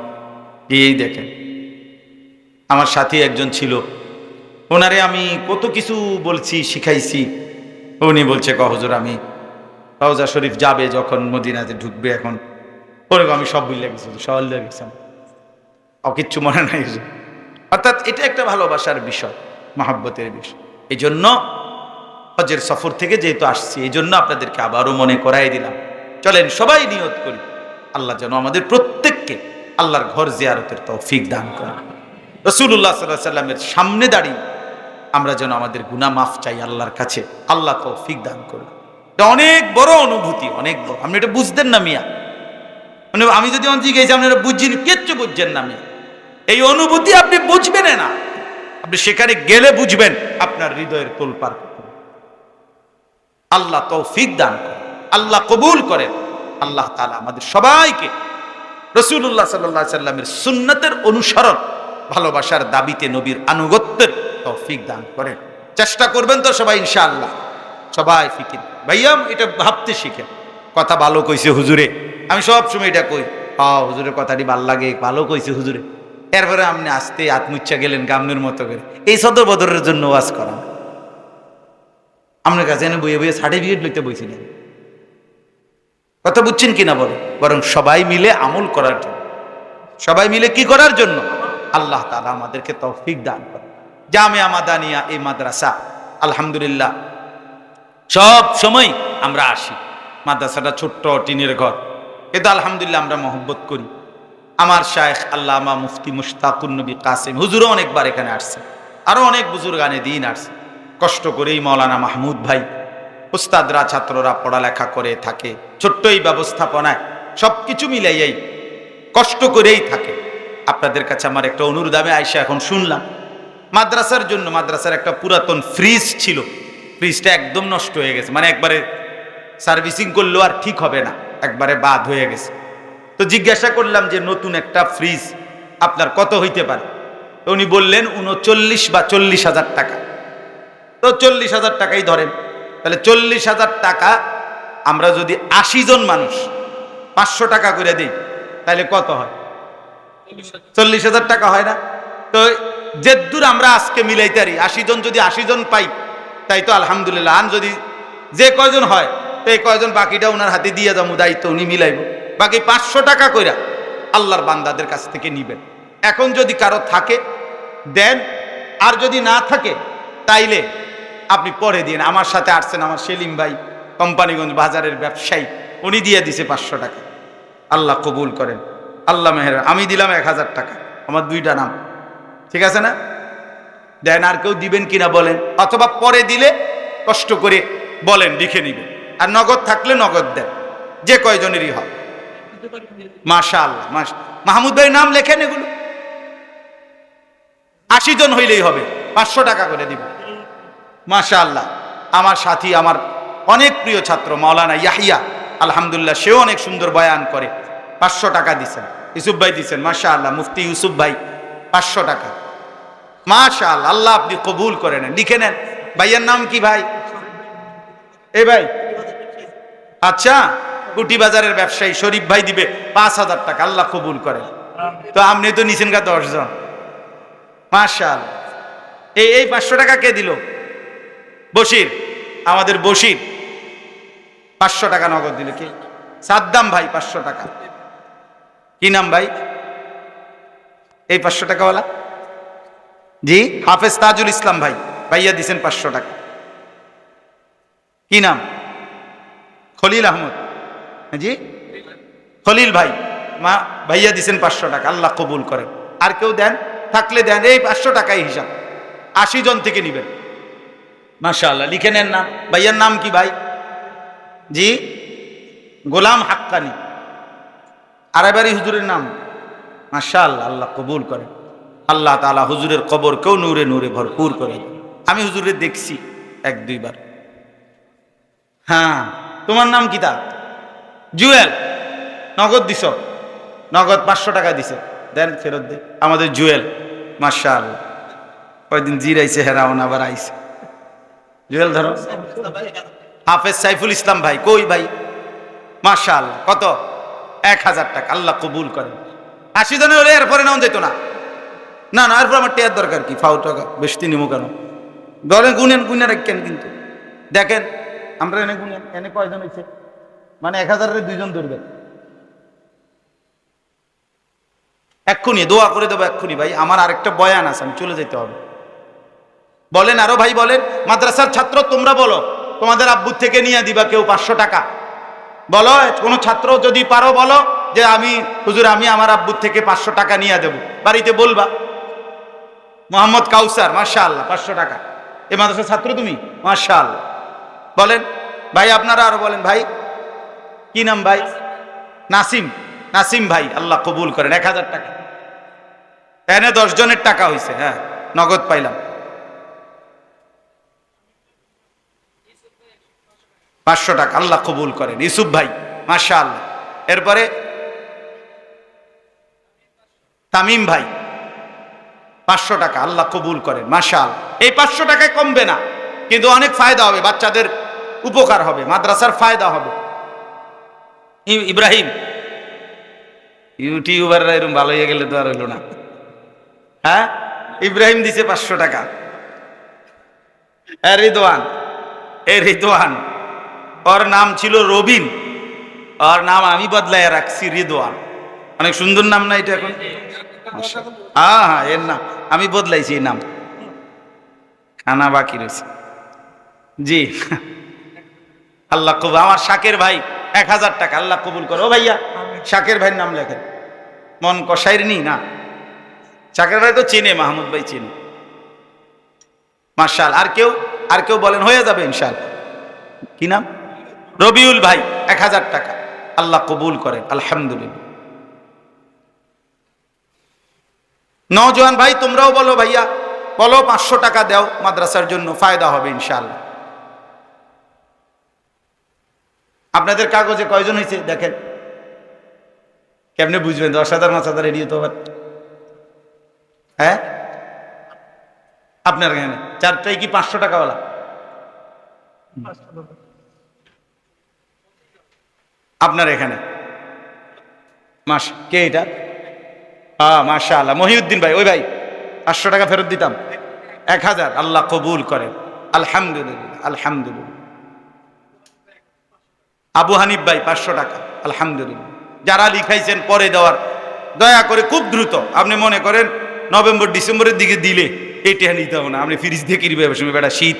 A: এই দেখেন। আমার সাথী একজন ছিল, ওনারে আমি কত কিছু বলছি, শিখাইছি। উনি বলছে হুজুর আমি রওজা শরীফ যাবে যখন মদিনাতে ঢুকবে, এখন পরে আমি সব ভুলে গেছি, সব ভুলে গেছিলাম, কিচ্ছু মনে নাই। অর্থাৎ এটা একটা ভালোবাসার বিষয়, মহব্বতের বিষয়। এই জন্য হজের সফর থেকে যেহেতু আসছি, এই জন্য আপনাদেরকে আবারও মনে করাই দিলাম। চলেন সবাই নিয়ত করি আল্লাহ যেন আমাদের প্রত্যেককে আল্লাহর ঘর জিয়ারতের তৌফিক দান করেন। রাসূলুল্লাহ সাল্লাল্লাহু আলাইহি সাল্লামের সামনে দাঁড়িয়ে আমরা যেন আমাদের গুনাহ মাফ চাই আল্লাহর কাছে, আল্লাহ তৌফিক দান করুন। এটা অনেক বড় অনুভূতি, অনেক বড়। আপনি এটা বুঝতেন না মিয়া, মানে আমি যদি অঞ্চি গেছি আপনি এটা বুঝছেন, কিচ্ছু বুঝছেন না মিয়া। এই অনুভূতি আপনি বুঝবেন না, আপনি সেখানে গেলে বুঝবেন, আপনার হৃদয়ের তোলপাড়। আল্লাহ তৌফিক দান করেন, আল্লাহ কবুল করেন। আল্লাহ তাআলা আমাদের সবাইকে রাসূলুল্লাহ সাল্লাল্লাহু আলাইহি সাল্লামের সুন্নতের অনুসরণ, ভালোবাসার দাবিতে নবীর আনুগত্যের তৌফিক দান করেন। চেষ্টা করবেন তো সবাই ইনশাআল্লাহ? সবাই ফিকির, ভাইয়া এটা ভাবতে শিখেন। কথা ভালো কইছে হুজুরে, আমি সব সময় এটা কই, হুজুরের কথাটি ভাল লাগে, ভালো কইছে হুজুরে। এরপরে আপনি আসতে আত্মুচ্ছা গেলেন গামনের মতো করে, এই সদর বদরের জন্য ওয়াজ করা। আপনার কাছে এনে বইয়ে বইয়ে সার্টিফিকেট লিখতে বইছিলেন, কথা বুঝছেন কিনা বলো? বরং সবাই মিলে আমল করার জন্য, সবাই মিলে কি করার জন্য? আল্লাহ তাআলা আমাদেরকে তৌফিক দান করে। জামিয়া মাদানিয়া এই মাদ্রাসা আলহামদুলিল্লাহ সব সময় আমরা আসি। মাদ্রাসাটা ছোট্ট টিনের ঘর, কিন্তু আলহামদুলিল্লাহ আমরা মহব্বত করি। আমার শায়েখ আল্লামা মুফতি মুশতাকুন নবী কাসেম হুজুরও অনেকবার এখানে আসছে, আরো অনেক বুজুর্গানে দিন আসছে। কষ্ট করেই মৌলানা মাহমুদ ভাই, উস্তাদরা ছাত্ররা পড়ালেখা করে থাকে, ছোট্ট এই ব্যবস্থাপনায় সবকিছু মিলাইয়াই কষ্ট করেই থাকে। আপনাদের কাছে আমার একটা অনুরোধ, আমি আইসা এখন শুনলাম মাদ্রাসার জন্য, মাদ্রাসার একটা পুরাতন ফ্রিজ ছিল, ফ্রিজটা একদম নষ্ট হয়ে গেছে, মানে একবারে সার্ভিসিং করলেও আর ঠিক হবে না, একবারে বাদ হয়ে গেছে। তো জিজ্ঞাসা করলাম যে নতুন একটা ফ্রিজ আপনার কত হইতে পারে? তো উনি বললেন 39 বা 40,000 টাকা। তো 40,000 টাকাই ধরেন, তাহলে 40,000 টাকা আমরা যদি 80 জন মানুষ 500 টাকা করে দিই, তাহলে কত হয়? 40,000 টাকা হয় না? তো যেদূর আমরা আজকে মিলাইতে পারি, 80 জন যদি 80 জন পাই, তাই তো আলহামদুলিল্লাহ। আর যদি যে কয়জন হয়, তো এই কয়জন বাকিটা ওনার হাতে দিয়ে যাবো, দায়িত্ব উনি মিলাইব। বাকি 500 টাকা কইরা আল্লাহর বান্দাদের কাছ থেকে নিবেন। এখন যদি কারো থাকে দেন, আর যদি না থাকে তাইলে আপনি পরে দিন। আমার সাথে আসছেন আমার সেলিম ভাই, কোম্পানিগঞ্জ বাজারের ব্যবসায়ী, উনি দিয়ে দিছে 500 টাকা। আল্লাহ কবুল করেন, আল্লাহ মেহের। আমি দিলাম 1000 টাকা, আমার 2টা নাম, ঠিক আছে না? দেন, আর কেউ দিবেন কিনা বলেন, অথবা পরে দিলে কষ্ট করে বলেন লিখে নিবেন, আর নগদ থাকলে নগদ দেন, যে কয়জনেরই হয়। মাশাআল্লাহ, মাহমুদ ভাই নাম লেখেন, এগুলো 80 জন হইলেই হবে, 500 টাকা করে দিব। মাশাআল্লাহ, আমার সাথী, আমার অনেক প্রিয় ছাত্র মাওলানা ইয়াহিয়া, আলহামদুলিল্লাহ সেও অনেক সুন্দর বয়ান করে, 500 টাকা দিচ্ছেন। ইউসুফ ভাই দিচ্ছেন, মাশাআল্লাহ, মুফতি ইউসুফ ভাই 500 টাকা। মাশাআল্লাহ, আল্লাহ আপনি কবুল করে নেন, লিখে নেন। ভাইয়ের নাম কি ভাই? এই ভাই, আচ্ছা, কুটি বাজারের ব্যবসায়ী শরীফ ভাই দিবে 5,000 টাকা, আল্লাহ কবুল করেন। তো আপনি তো নিছেন গা 10 জন, মাশাআল্লাহ। এই 500 টাকা কে দিল? বশির, আমাদের বশির 500 টাকা নগদ দিল। কি? সাদ্দাম ভাই 500 টাকা। কি নাম ভাই এই 500 টাকাওয়ালা? জি, হাফেজ তাজুল ইসলাম ভাই, ভাইয়া দিছেন 500 টাকা। কি নাম? খলিল আহমদ। জি, খলিল ভাই, মা ভাইয়া দিছেন 500 টাকা, আল্লাহ কবুল করেন। আর কেউ দেন থাকলে দেন, এই 500 টাকাই হিসাব, 80 জন থেকে নিবেন। মাশাআল্লাহ, লিখে নেন নাম। ভাইয়ার নাম কি ভাই? জি, গোলাম হাক্কানি। আড়াইবাড়ি হুজুরের নাম। মাশাআল্লাহ, আল্লাহ কবুল করেন। আল্লাহ তাআলা হুজুরের কবরকেও নূরে নূরে ভরপুর করে। আমি হুজুরের দেখছি 1-2 বার। হ্যাঁ, তোমার নাম কি? তা জুয়েল, নগদ দিছ? নগদ 500 টাকা দিছে, দেন ফেরত দে। আমাদের জুয়েল, মাশাআল্লাহ, কয়দিন জিরাইছে, হেরাউন আবার আইছে। জুয়েল ধরো। হাফেজ সাইফুল ইসলাম ভাই, কই ভাই? মাশাআল্লাহ, কত? 1000 টাকা, আল্লাহ কবুল করেন। 80 জনের হলে এরপরে নাও যেত না, না না, এরপর আমার টেয়ার দরকার কি? ফাউ টাকা বেশি নিমো কেন? বলেন গুনেন, গুনে রাখেন। কিন্তু দেখেন আমরা এনে গুনেন, এনে কয়জন হয়েছে? মানে 1000-এর 2 জন ধরবেন। এক্ষুনি দোয়া করে দেবো, এক্ষুনি ভাই, আমার আরেকটা বয়ান আছে, আমি চলে যেতে হবে। বলেন আরো ভাই, বলেন। মাদ্রাসার ছাত্র তোমরা বলো, তোমাদের আব্বুর থেকে নিয়ে দিবা কেউ 500 টাকা। বলো, কোনো ছাত্র যদি পারো বলো যে আমি হুজুর, আমি আমার আব্বুর থেকে 500 টাকা নিয়ে দেবো, বাড়িতে বলবা। মোহাম্মদ কাউসার, মাশাআল্লাহ, 500 টাকা। এই মাদ্রাসার ছাত্র তুমি? মাশাআল্লাহ। বলেন ভাই, আপনারা আরো বলেন। ভাই কি নাম ভাই? নাসিম, নাসিম ভাই, আল্লাহ কবুল করেন, 1000 টাকা। এনে 10 জনের টাকা হয়েছে। হ্যাঁ, নগদ পাইলাম 500 টাকা, আল্লাহ কবুল করেন। ইউসুফ ভাই, মাশাআল্লাহ। এরপরে তামিম ভাই 500 টাকা, আল্লাহ কবুল করেন, মাশাআল্লাহ। এই 500 টাকায় কমবে না, কিন্তু অনেক ফায়দা হবে। বাচ্চাদের উপকার হবে, মাদ্রাসার ফায়দা হবে। ইব্রাহিম ইউটিউবাররা এরকম ভালো হয়ে গেলে তো আর হইল না। হ্যাঁ, ইব্রাহিম দিছে 500 টাকা। রিদওয়ান, রিদওয়ান, ওর নাম ছিল রবিন, ওর নাম আমি বদলাইয়া রাখছি রিদওয়ান। অনেক সুন্দর নাম না এটা? এখন হ্যাঁ হ্যাঁ, এর নাম আমি বদলাইছি, এই নাম। খানা বাকি রয়েছে। জি, আল্লাহ কবুল। আমার শাকের ভাই 1000 টাকা, আল্লাহ কবুল করো। ও ভাইয়া, শাকের ভাইয়ের নাম লেখেন। মন কষাইর নি না, শাকের ভাই তো চেনে, মাহমুদ ভাই চেনে। মাশাআল্লাহ। আর কেউ বলেন, হয়ে যাবে ইনশাআল্লাহ। কি নাম? রবিউল ভাই, 1000 টাকা, আল্লাহ কবুল করেন, আলহামদুলিল্লাহ। নওজোয়ান ভাই তোমরাও বলো, ভাইয়া বলো 500 টাকা দাও, মাদ্রাসার জন্য ফায়দা হবে ইনশাআল্লাহ। আপনাদের কাগজে কয়জন হয়েছে দেখেন, কেমনে বুঝবেন? 10,000 5,000 রেডি হতে পারে। হ্যাঁ, আপনার এখানে চারটাই কি 500 টাকাওয়ালা? আপনার এখানে মাস কে এটা? হ্যাঁ, মাশাআল্লাহ, মহিউদ্দিন ভাই। ওই ভাই 500 টাকা ফেরত দিতাম। 1000, আল্লাহ কবুল করেন, আলহামদুলিল্লাহ, আলহামদুলিল্লাহ। আবু হানিফ ভাই 500 টাকা, আলহামদুলিল্লাহ। যারা লিখাইছেন পরে দেওয়ার, দয়া করে খুব দ্রুত। আপনি মনে করেন নভেম্বর ডিসেম্বরের দিকে দিলে এইটা নিতে হবে না, আপনি ফ্রিজ দিয়ে কিনবে সময়, বেটা শীত,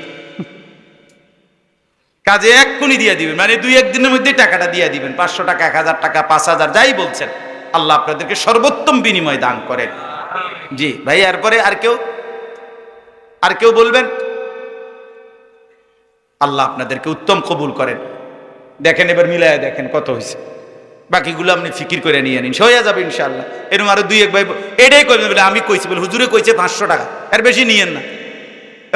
A: কাজে এক্ষুনি দিয়ে দিবেন, মানে 2-1 দিনের মধ্যে টাকাটা দিয়ে দিবেন। 500 টাকা, 1000 টাকা, 5000, যাই বলছেন, আল্লাহ আপনাদেরকে সর্বোত্তম বিনিময় দান করেন। জি ভাই, এরপরে আর কেউ বলবেন? আল্লাহ আপনাদেরকে উত্তম কবুল করেন। দেখেন এবার মিলায় দেখেন কত হয়েছে, বাকিগুলো আপনি ফিকির করে নিয়ে নিন, হয়ে যাবে ইনশাআল্লাহ। এরকম আরো 2-1 ভাই এটাই করবেন বলে আমি কইছি, বলে হুজুরে কইছে 500 টাকা, এর বেশি নিয়েন না।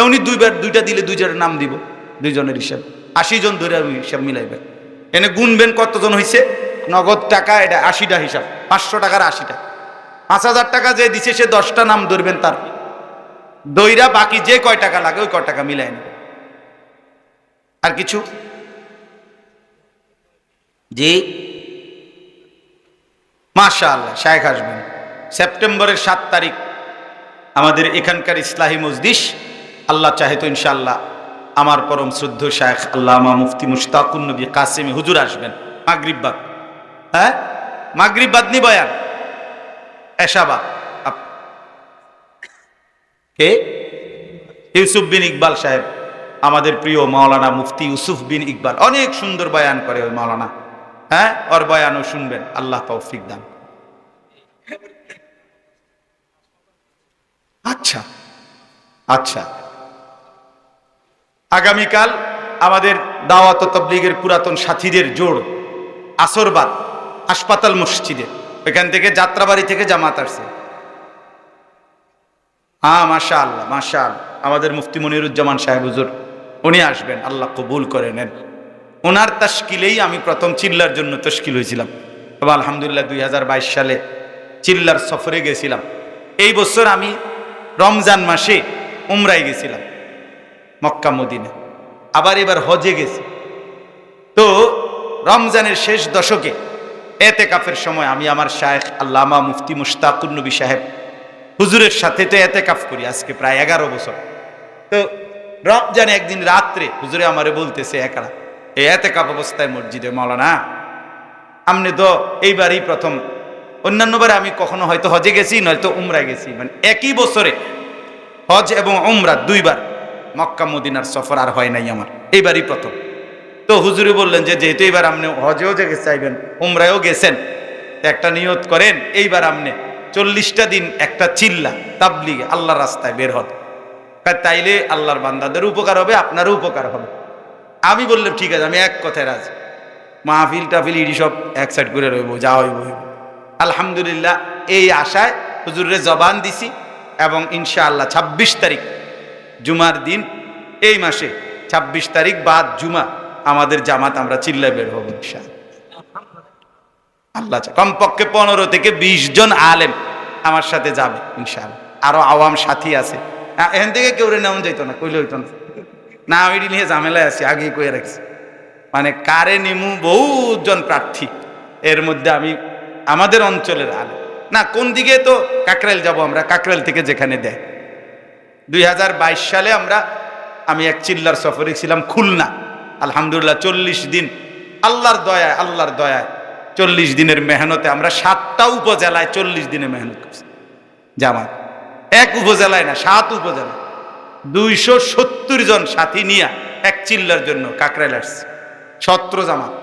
A: উনি দুইটা দিলে 2 জনের নাম দিব, 2 জনের হিসাব 80 জন ধরে হিসাব মিলাইবেন। এনে গুনবেন কতজন হয়েছে, নগদ টাকা এটা 80টা হিসাব, 500 টাকার 80টা। 5000 টাকা যে দিছে সে 10টা নাম ধরবেন, তার দইরা বাকি যে কয় টাকা লাগে ওই কয় টাকা মিলাই নেবেন। আর কিছু? জি, মাশাআল্লাহ, শায়েখ আসবেন সেপ্টেম্বরের 7 তারিখ আমাদের এখানকার ইসলাহি মজলিস। আল্লাহ চাহে তো ইনশাআল্লাহ আমার পরম শ্রদ্ধ শায়েখ আল্লামা মুফতি মুশতাকুন নবী কাসেমি হুজুর আসবেন মাগরিব বাদ। হ্যাঁ, মাগরিব বাদনি বয়ান, এশাবাদ। কে? ইউসুফ বিন ইকবাল সাহেব, আমাদের প্রিয় মাওলানা মুফতি ইউসুফ বিন ইকবাল, অনেক সুন্দর বয়ান করে ওই মাওলানা। হ্যাঁ, ওর বয়ানও শুনবেন, আল্লাহ তৌফিক দান। আচ্ছা আচ্ছা, আগামীকাল আমাদের দাওয়াত ও তাবলীগের পুরাতন সাথীদের জোড় আসরবাদ হাসপাতাল মসজিদে, এখান থেকে যাত্রাবাড়ি থেকে জামাত আসছে। হ্যাঁ, মাশাআল্লাহ মাশাআল্লাহ, আমাদের মুফতি মনিরুজ্জামান সাহেব হুজুর উনি আসবেন, আল্লাহ কবুল করে নেন। ওনার তাশকিলেই আমি প্রথম চিল্লার জন্য তশকিল হয়েছিলাম। তবে আলহামদুলিল্লাহ 2022 সালে চিল্লার সফরে গেছিলাম। এই বছর আমি রমজান মাসে উমরায় গেছিলাম মক্কা মদিনা, আবার এবার হজে গেছি। তো রমজানের শেষ দশকে এতেকাফের সময় আমি আমার শায়েখ আল্লামা মুফতি মুশতাকুন নবী সাহেব হুজুরের সাথে তো এতেকাফ করি আজকে প্রায় 11 বছর। তো রমজানে একদিন রাত্রে হুজুরে আমারে বলতেছে একলা, এই এতেকাফ অবস্থায় মসজিদে, মাওলানা আপনি তো এইবারই প্রথম, অন্যান্যবারে আমি কখনো হয়তো হজে গেছি নয়তো উমরায় গেছি, মানে একই বছরে হজ এবং উমরা 2 বার, মক্কা মদিনার সফর আর হয় নাই আমার, এইবারই প্রথম। তো হুজুরে বললেন যে যেহেতু এইবার আপনি হজেও যে চাইবেন উমরায়ও গেছেন, একটা নিয়ত করেন এইবার আপনি 40টা দিন একটা চিল্লা তাবলীগে আল্লাহর রাস্তায় বের হন, তাইলে আল্লাহর বান্দাদের উপকার হবে, আপনারও উপকার হবে। আমি বললাম ঠিক আছে, আমি এক কথায় রাজি। মাহফিল টাফিল ইডি সব এক সাইড করে রইব, যা হইব। আলহামদুলিল্লাহ, এই আশায় হুজুরের জবান দিছি, এবং ইনশাআল্লাহ 26 তারিখ জুমার দিন, এই মাসে 26 তারিখ বাদ জুমা আমাদের জামাত, আমরা চিল্লায় বের হব ইনশাআল্লাহ। আল্লাহ কমপক্ষে 15 থেকে 20 জন আলেম আমার সাথে যাবে ইনশাআল্লাহ, আরো আওয়াম সাথী আছে। এখান থেকে কেউ নেওয়া যাইতো না, কইলে হইতো না, না আমি নিয়ে ঝামেলায় আছি, আগেই কয়ে রাখছি। মানে কারে নিমু বহুজন প্রার্থী, এর মধ্যে আমি আমাদের অঞ্চলের আলেম না, কোন দিকে তো কাকরাইল যাব আমরা, কাকরাইল থেকে যেখানে দেয়। 2022 সালে আমি এক চিল্লার সফরে ছিলাম খুলনা, আলহামদুলিল্লাহ 40 দিন আল্লাহর দয়ায় 40 দিনের মেহনতে আমরা 7টা উপজেলায় 40 দিনে মেহনত করছি জামাত, এক উপজেলায় না 7 উপজেলা, 270 জন সাথী নিয়ে এক চিল্লার জন্য কাকরাইল আসছে, 17 জামাত,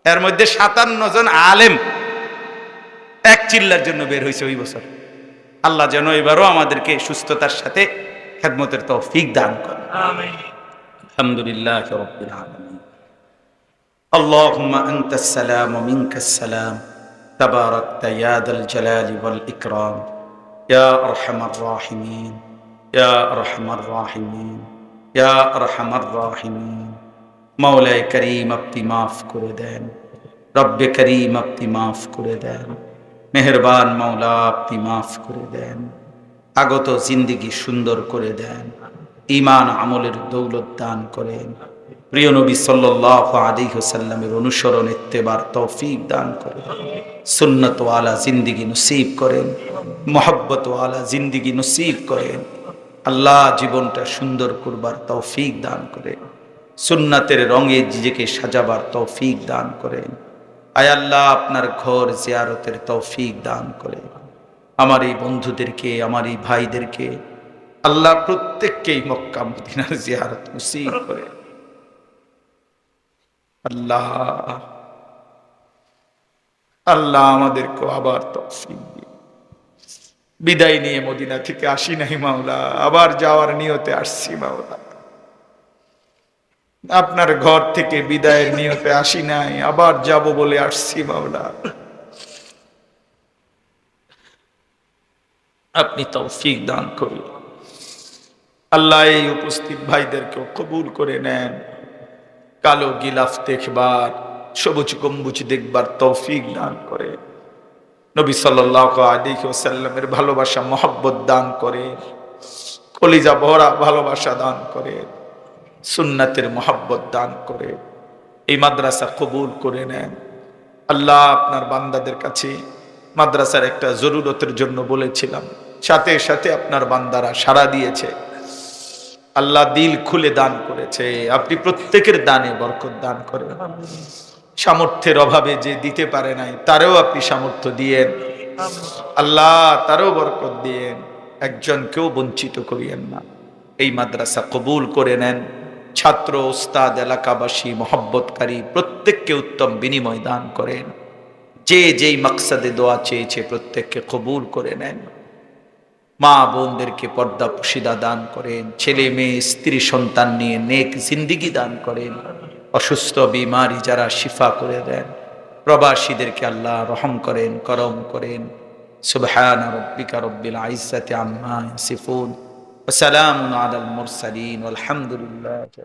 A: এর মধ্যে 57 জন আলেম এক চিল্লার জন্য বের হয়েছে ওই বছর। আল্লাহ যেন এবারও আমাদেরকে সুস্থতার সাথে খেদমতের তৌফিক দান করেন, আমিন। আলহামদুলিল্লাহ রাব্বিল আলামিন। আল্লাহুম্মা আনতাস সালাম ওয়া মিনকাস সালাম, তাবারাকতা ইয়া যাল জালালি ওয়াল ইকরাম, ইয়া আরহামার রাহিমিন, ইয়া আরহামার রাহিমিন, ইয়া আরহামার রাহিমিন। মাওলায়ে করিম আপনি মাফ করে দেন, রব্বে করিম আপনি মাফ করে দেন, মেহেরবান মাওলা আপনি মাফ করে দেন, আগত জিন্দেগি সুন্দর করে দেন, ঈমান আমলের দৌলত দান করেন, প্রিয় নবী সাল্লাল্লাহু আলাইহি ওয়াসাল্লামের অনুসরণ ইত্তেবার তৌফিক দান করেন, সুন্নাত ওয়ালা জিন্দেগি নসিব করেন, মুহাব্বত ওয়ালা জিন্দেগি নসিব করেন। আল্লাহ জীবনটা সুন্দর করবার তৌফিক দান করেন, সুন্নাতের রঙে নিজেকে সাজাবার তৌফিক দান করেন। আয় আল্লাহ আপনার ঘর জিয়ারতের তৌফিক দান করেন। আমার এই বন্ধুদেরকে, আমার এই ভাইদেরকে আল্লাহ প্রত্যেককেই মক্কা মদিনার জিয়ারত নসিব করে। আল্লাহ আল্লাহ আমাদেরকে আবার তৌফিক দিন। বিদায় নিয়ে মদিনা থেকে আসি নাই মাওলা, আবার যাওয়ার নিয়তে আসছি মাওলা। আপনার ঘর থেকে বিদায়ের নিয়তে আসি নাই, আবার যাব বলে আসছি মাওলা। আপনি তৌফিক দান করুন আল্লাহ। এই উপস্থিত ভাইদেরকেও কবুল করে নেন, কালো গিলাফ দেখবার, সবুজ গম্বুজ দেখবার তৌফিক দান করে, নবী সাল্লাল্লাহু আলাইহি ওয়াসাল্লামের ভালোবাসা মহব্বত দান করে, কলিজা ভরা ভালোবাসা দান করে, সুন্নাতের মহব্বত দান করে। এই মাদ্রাসা কবুল করে নেন আল্লাহ। আপনার বান্দাদের কাছে মাদ্রাসার একটা জরুরতের জন্য বলেছিলাম, সাথে সাথে আপনার বান্দারা সাড়া দিয়েছে। আল্লাহ দিল খুলে দান করেছে, আপনি প্রত্যেকের দানে বরকত দান করেন। সামর্থ্যের অভাবে যে দিতে পারে নাই তারও আপনি সামর্থ্য দিয়েন আল্লাহ, তারও বরকত দিয়েন, একজনকেও বঞ্চিত করিয়েন না। এই মাদ্রাসা কবুল করে নেন। ছাত্র, উস্তাদ, এলাকাবাসী, মহব্বতকারী প্রত্যেককে উত্তম বিনিময় দান করেন। যে যেই মাকসাদে দোয়া চেয়েছে প্রত্যেককে কবুল করে নেন। মা বোনদেরকে পর্দা পুশিদা দান করেন, ছেলে মেয়ে স্ত্রী সন্তান নিয়ে নেক জিন্দিগি দান করেন। অসুস্থ বিমারি যারা শিফা করে দেন। প্রবাসীদেরকে আল্লাহ রহম করেন, করম করেন। সুবহান রাব্বিকা রব্বিল ইজ্জাতি আম্মা ইয়াসিফুন ওয়া সালামুন আলাল মুরসালিন ওয়াল হামদুলিল্লাহি।